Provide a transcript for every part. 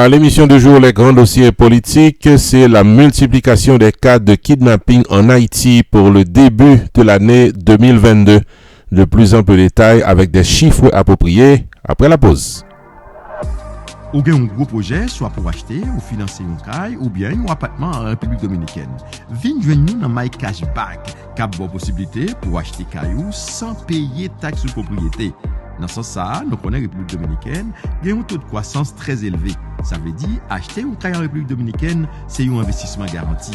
À l'émission du jour, les grands dossiers politiques, c'est la multiplication des cas de kidnapping en Haïti pour le début de l'année 2022. De plus en plus de détails avec des chiffres appropriés après la pause. Ou bien un gros projet, soit pour acheter ou financer un caille ou bien un appartement en République Dominicaine. Viens joindre nous dans My Cashback, cap bonne possibilité pour acheter caillou sans payer taxe de propriété. Dans ce sens, nous connaissons la République Dominicaine, il y a un taux de croissance très élevé. Ça veut dire, acheter un caille en République Dominicaine, c'est un investissement garanti.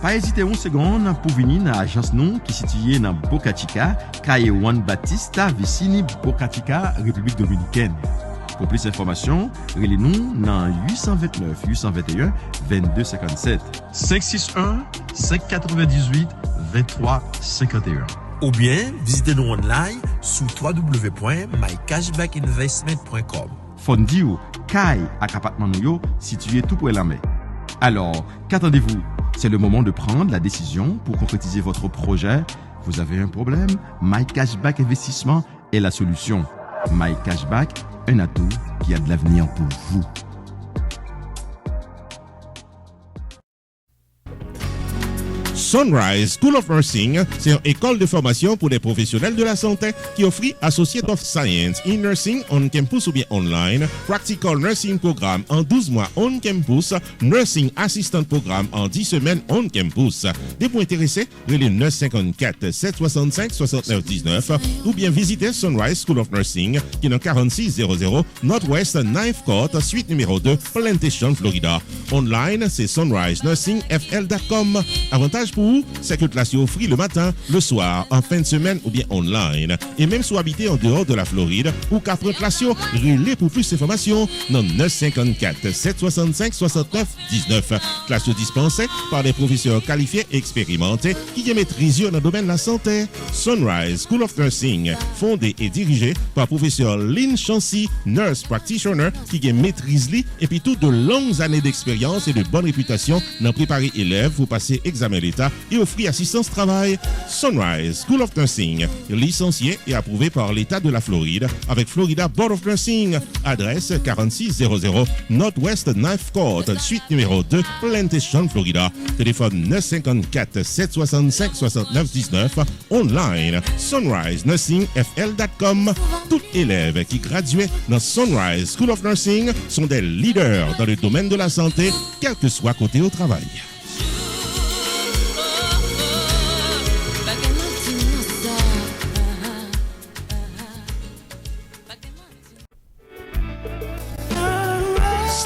Pas hésiter une seconde pour venir dans l'agence non qui est située dans Boca Chica, Calle Juan Batista, Vicini, Boca Chica, République Dominicaine. Pour plus d'informations, relez-nous dans 829 821 2257 561 598 2351. Ou bien, visitez-nous online sur www.mycashbackinvestment.com. Fondio, Kai ak appartement nou situé tout près de la mer. Alors, qu'attendez-vous? C'est le moment de prendre la décision pour concrétiser votre projet. Vous avez un problème? My Cashback Investissement est la solution. My Cashback, un atout qui a de l'avenir pour vous. Sunrise School of Nursing, c'est une école de formation pour les professionnels de la santé qui offre Associate of Science in Nursing on campus ou bien online, Practical Nursing Programme en 12 mois on campus, Nursing Assistant Programme en 10 semaines on campus. Des points intéressés, relais 954 765 69 19 ou bien visitez Sunrise School of Nursing qui est dans 4600 Northwest 9th Court, suite numéro 2, Plantation, Florida. Online, c'est sunrisenursingfl.com. Avantage pour vous, c'est que le classe est offert le matin, le soir, en fin de semaine ou bien online. Et même si vous habitez en dehors de la Floride ou qu'à prendre classe, relais pour plus d'informations dans 954 765 69 19. Classe dispensée par des professeurs qualifiés et expérimentés qui maîtrisent dans le domaine de la santé. Sunrise School of Nursing, fondé et dirigé par professeur Lynn Chancy, nurse practitioner qui maîtrise et puis toutes de longues années d'expérience et de bonne réputation dans préparer élèves pour passer examen d'État et offrir assistance travail. Sunrise School of Nursing, licencié et approuvé par l'État de la Floride avec Florida Board of Nursing. Adresse 4600 Northwest 9th Court, suite numéro 2, Plantation, Florida. Téléphone 954 765 69 19. Online, sunrisenursingfl.com. Tout élève qui graduait dans Sunrise School of Nursing sont des leaders dans le domaine de la santé, quel que soit côté au travail.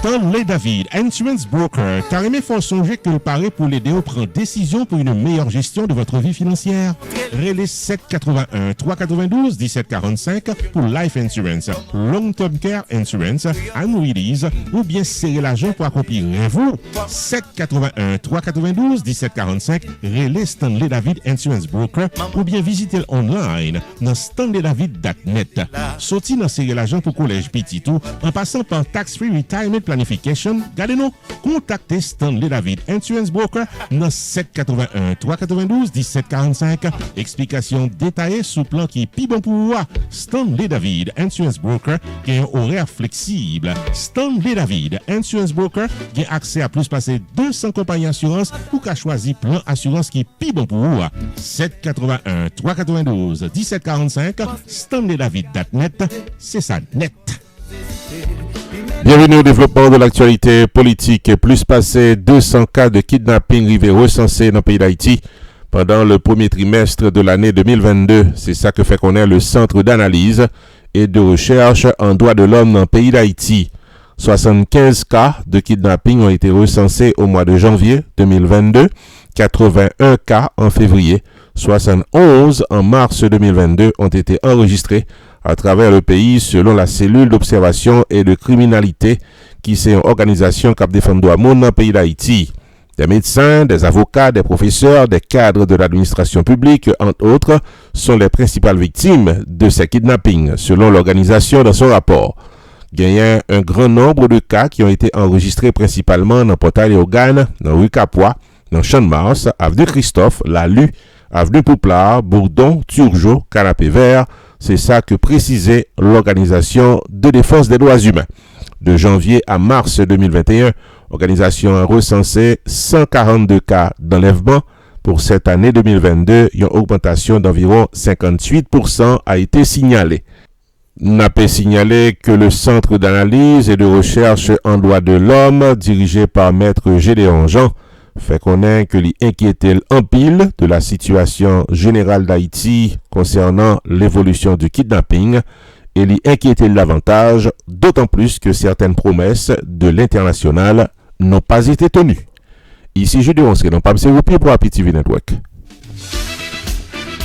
Stanley David, Insurance Broker, carrément faut songer que le pari pour l'aider à prendre décision pour une meilleure gestion de votre vie financière. Relais 781 392 1745 pour Life Insurance, Long Term Care Insurance, Annuities ou bien serrer l'argent pour accomplir vous. 781 392 1745, relais Stanley David Insurance Broker ou bien visitez online dans stanleydavid.net. Sorti dans serrer l'argent pour collège Petitou en passant par Tax Free Retirement Planification, gardez-nous, contactez Stanley David Insurance Broker dans 781 392 1745. Explication détaillée sous plan qui est plus bon pour vous. Stanley David Insurance Broker qui a un horaire flexible. Stanley David Insurance Broker qui a accès à plus passer 200 compagnies d'assurance ou qu'à choisir plan assurance qui est plus bon pour vous. 781 392 1745. StanleyDavid.net, c'est ça net. Bienvenue au développement de l'actualité politique. Plus passé 200 cas de kidnapping rivés recensés dans le pays d'Haïti pendant le premier trimestre de l'année 2022. C'est ça que fait connaître le Centre d'analyse et de recherche en droits de l'homme dans le pays d'Haïti. 75 cas de kidnapping ont été recensés au mois de janvier 2022, 81 cas en février, 71 en mars 2022 ont été enregistrés à travers le pays selon la cellule d'observation et de criminalité qui c'est une organisation qui défend le droit dans le pays d'Haïti. Des médecins, des avocats, des professeurs, des cadres de l'administration publique, entre autres, sont les principales victimes de ces kidnappings, selon l'organisation dans son rapport. Il y a un grand nombre de cas qui ont été enregistrés principalement dans Portail-les-Organes, dans rue Capois, dans Champ-de-Mars, avenue Christophe, La Lue, avenue Pouplar, Bourdon, Turgeau, Canapé Vert, C'est ça que précisait l'Organisation de défense des droits humains. De janvier à mars 2021, l'organisation a recensé 142 cas d'enlèvement. Pour cette année 2022, une augmentation d'environ 58% a été signalée. N'a pas signalé que le Centre d'analyse et de recherche en droits de l'homme, dirigé par Maître Gédéon Jean, fait connaître que l'inquiété en pile de la situation générale d'Haïti concernant l'évolution du kidnapping et l'inquiété davantage, d'autant plus que certaines promesses de l'international n'ont pas été tenues. Ici, je dénonce dans Pam Seroupi pour APTV Network.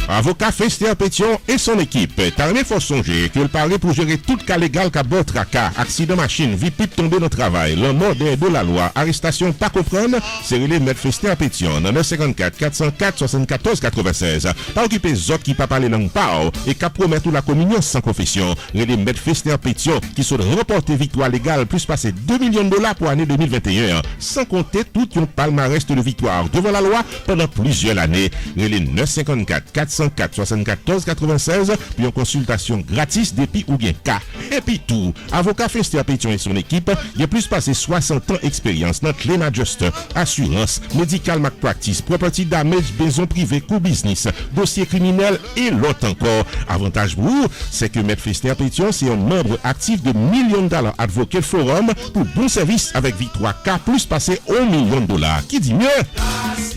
Avocat Fester Pétion et son équipe, Tarné faut songer qu'il paraît pour gérer tout cas légal qu'a bon tracas, accident machine, vie pipe tombé dans le travail, le mort de la loi, arrestation pas comprendre, c'est relé Maître Fester Pétion, 954 404 74 96. Pas occuper autres qui pas parler langue pao et qu'a promettre la communion sans confession. Relé Maître Fester Pétion qui sont remporté victoire légale plus passer $2 millions pour l'année 2021, sans compter tout un palmarès de victoire devant la loi pendant plusieurs années. Relé 954 404 74 96 puis en consultation gratis depuis ou bien cas. Et puis tout, avocat Fester Pétion et son équipe, il a plus passé 60 ans d'expérience dans claim adjuster, assurance, medical malpractice, property damage, maison privée, co-business, dossier criminel et l'autre encore. Avantage pour vous, c'est que Maître Fester Pétion, c'est un membre actif de millions de dollars Advocate Forum pour bon service avec victoire K plus passé $1 million. Qui dit mieux?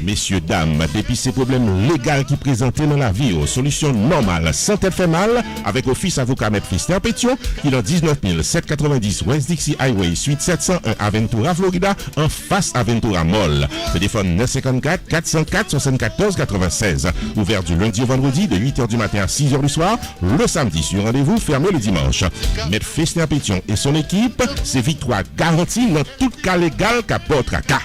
Messieurs, dames, depuis ces problèmes légaux qui présentaient dans la vie aux solutions normales sans tête fait mal avec Office Avocat Maître Fester Pétion qui dans 19 790 West Dixie Highway suite 701 Aventura Florida en face Aventura Mall. Téléphone 954 404 74 96. Ouvert du lundi au vendredi de 8h du matin à 6h du soir. Le samedi sur rendez-vous fermé le dimanche. Maître Fester Pétion et son équipe, c'est victoire garantie dans tout cas légal qu'à votre cas.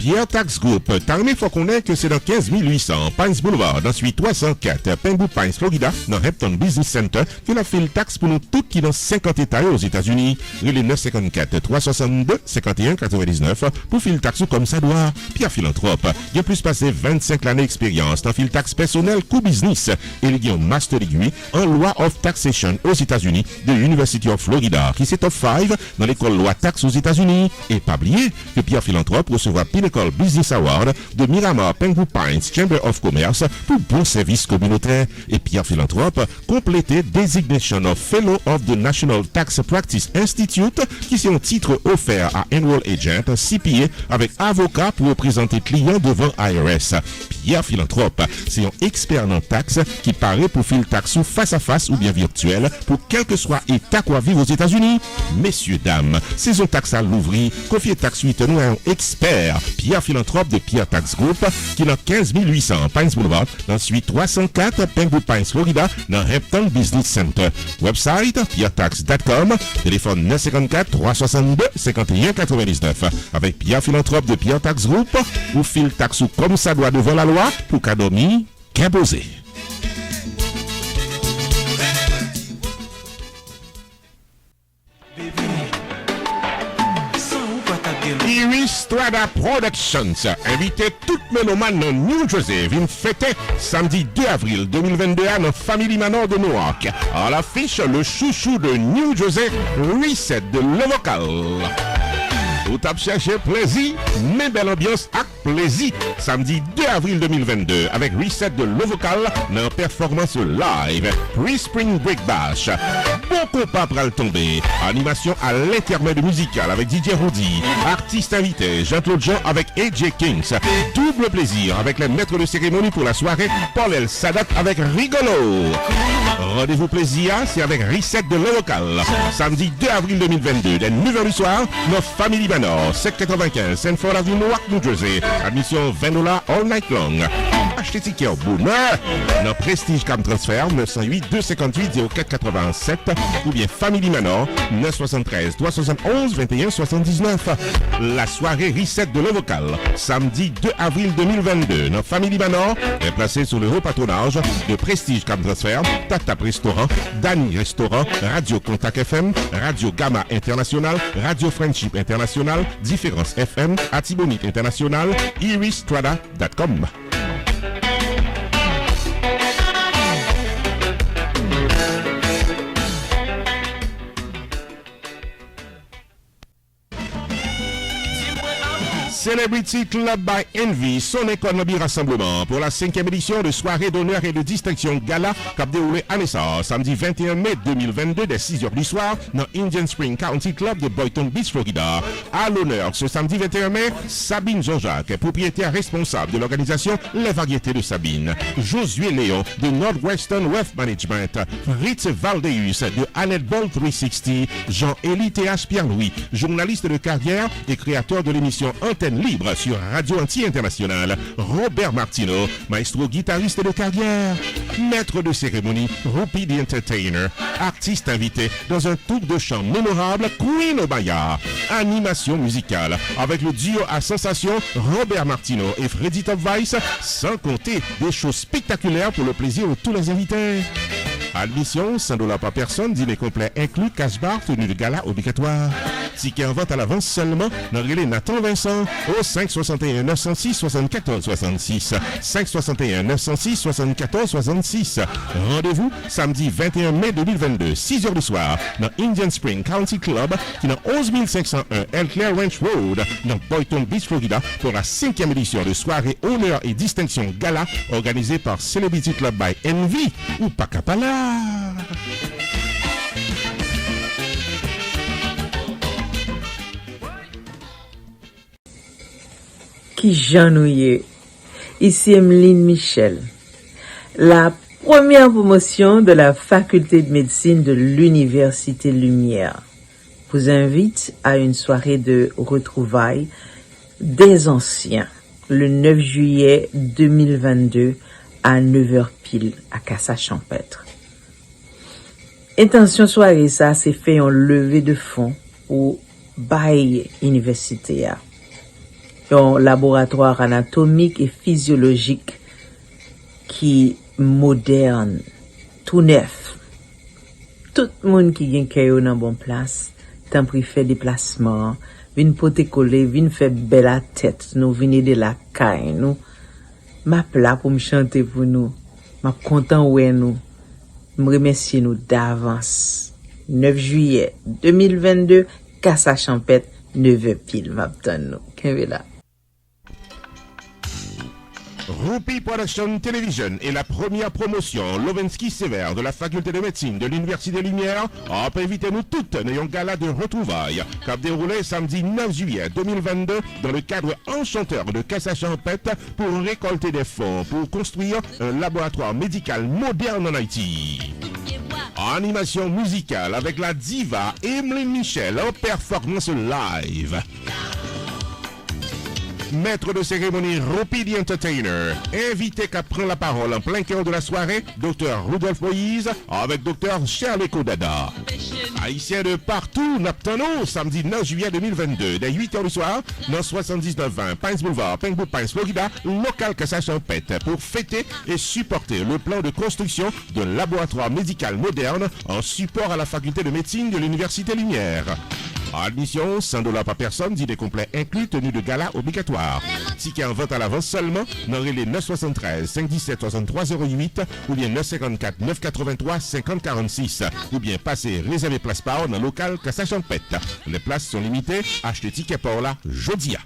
Pierre Tax Group, Tarné faut connaître que c'est dans 15 800 Pines Boulevard, dans suite 304 Pengu Pines, Florida, dans Hampton Business Center, que la file taxe pour nous tous qui dans 50 États aux États-Unis. Relais 954 362 51 99 pour file taxe comme ça doit. Pierre Philanthrope, il a plus passé 25 années d'expérience dans file taxe personnel co-business et il a un master degree en loi of taxation aux États-Unis de University of Florida, qui c'est top 5 dans l'école loi taxe aux États-Unis. Et pas oublier que Pierre Philanthrope recevra Pinnacle Business Award de Miramar Pengu Pines Chamber of Commerce pour bon service communautaire. Et Pierre Philanthrope complété Designation of Fellow of the National Tax Practice Institute qui c'est un titre offert à Enroll Agent CPA avec avocat pour représenter client devant IRS. Pierre Philanthrope, c'est un expert en taxe qui paraît pour filer taxe face à face ou bien virtuel pour quel que soit état quoi vivre aux États-Unis. Messieurs, dames, saison taxe à l'ouvrir, confiez taxe 8 nous à un expert. Pierre Philanthrope de Pierre Tax Group qui dans 15 800 Pines Boulevard dans suite 304 Pengu Pines Florida dans Hampton Business Center. Website pierretax.com, téléphone 954 362 51 99. Avec Pierre Philanthrope de Pierre Tax Group ou file taxe comme ça doit devant la loi pour qu'à dormir qu'à poser. Strada Productions invite tout méloman dans New Jersey vient fêter samedi 2 avril 2022 dans Family Manor de Newark. À l'affiche, le chouchou de New Jersey, Reset de Lovocal. Vous tapez chercher plaisir, mais belle ambiance avec plaisir. Samedi 2 avril 2022 avec Reset de Lovocal dans performance live. Pre-Spring Break Bash. Bon compas pral tomber. Animation à l'intermède musical avec DJ Rudy. Artiste invité Jean-Claude Jean avec AJ Kings. Double plaisir avec les maîtres de cérémonie pour la soirée Paul El Sadat avec Rigolo. Rendez-vous plaisir, c'est avec Reset de Lovocal. Samedi 2 avril 2022 dès 9h du soir dans Family Manor, 795 Sanford Avenue, Newark, New Jersey. Admission $20 all night long. Achetez ticket au bonheur. Dans Prestige Cam Transfert 908 258 0487 ou bien Family Manor 973 371 21 79. La soirée reset de l'Ovocal, samedi 2 avril 2022 dans Family Manor est placée sous le haut patronage de Prestige Cam Transfert, Tap Restaurant, Dani Restaurant, Radio Contact FM, Radio Gamma International, Radio Friendship International, Différence FM, Atibonite International, iristrada.com. Celebrity Club by Envy, son économie rassemblement pour la 5e édition de soirée d'honneur et de distinction gala cap déroulé à Nessa, samedi 21 mai 2022 dès 6h du soir dans Indian Spring County Club de Boynton Beach, Florida. À l'honneur ce samedi 21 mai, Sabine Jean-Jacques, propriétaire responsable de l'organisation Les Variétés de Sabine, Josué Léon de Northwestern Wealth Management, Fritz Valdeus de Annette Ball 360, Jean-Élie T.H. Pierre-Louis, journaliste de carrière et créateur de l'émission Antenne Libre sur Radio Anti-International, Robert Martineau, maestro guitariste de carrière, maître de cérémonie, Rupi the Entertainer, artiste invité dans un tour de chant mémorable, Queen Obaya, animation musicale avec le duo à sensation Robert Martineau et Freddy Top Vice, sans compter des shows spectaculaires pour le plaisir de tous les invités. Admission, $100 par personne, dîner complet inclus, cash bar, tenue de gala obligatoire. Ticket en vente à l'avance seulement dans le relais Nathan Vincent au 561 906 74 66. 561 906 74 66. Rendez-vous samedi 21 mai 2022, 6h du soir, dans Indian Spring County Club, qui est dans 11501 Elclair Ranch Road, dans Boynton Beach, Florida, pour la 5e édition de soirée honneur et distinction gala organisée par Celebrity Club by Envy ou Pacapala. Qui j'ennuie. Ici Emeline Michel. La première promotion de la faculté de médecine de l'Université Lumière vous invite à une soirée de retrouvailles des anciens le 9 juillet 2022 à 9h pile à Cassa-Champêtre. Intention soirée ça c'est fait en levée de fonds au bail universitaire. Un laboratoire anatomique et physiologique qui moderne, tout neuf. Tout le monde qui vient caillou dans bonne place, tant pris fait déplacement, vin pote coller, vin fait belle la tête, nous venez de la caille, nous. M'a plat pour me chanter pour nous. M'a content ouais nous. Me remercier nous d'avance. 9 juillet 2022, Cassa-Champêtre, 9h pile, m'attend nous. Qu'est-ce là? Rupi Production Television est la première promotion Lovensky Sévère de la faculté de médecine de l'Université Lumière a invité nous toutes dans un gala de retrouvailles qui a déroulé samedi 9 juillet 2022 dans le cadre enchanteur de Cassa-Champêtre pour récolter des fonds pour construire un laboratoire médical moderne en Haïti. Animation musicale avec la diva Emeline Michel en performance live. Maître de cérémonie Rupi the Entertainer, invité qu'à prendre la parole en plein cœur de la soirée, Dr Rudolph Moïse avec Dr Shirley Kodada. Haïtiens de partout, Naptano, samedi 9 juillet 2022, dès 8h du soir, dans 7920 Pines Boulevard, Pembroke Pines, Florida, local Cassa-Champêtre, pour fêter et supporter le plan de construction d'un laboratoire médical moderne en support à la faculté de médecine de l'Université Lumière. Admission, $100 par personne, dîner complet inclus, tenue de gala obligatoire. Ticket en vente à l'avance seulement dans les 973 517 63 08 ou bien 954 983 50 46 ou bien passer réserver place par dans le local Cassa-Champêtre. Les places sont limitées, achetez ticket pour la Jodia.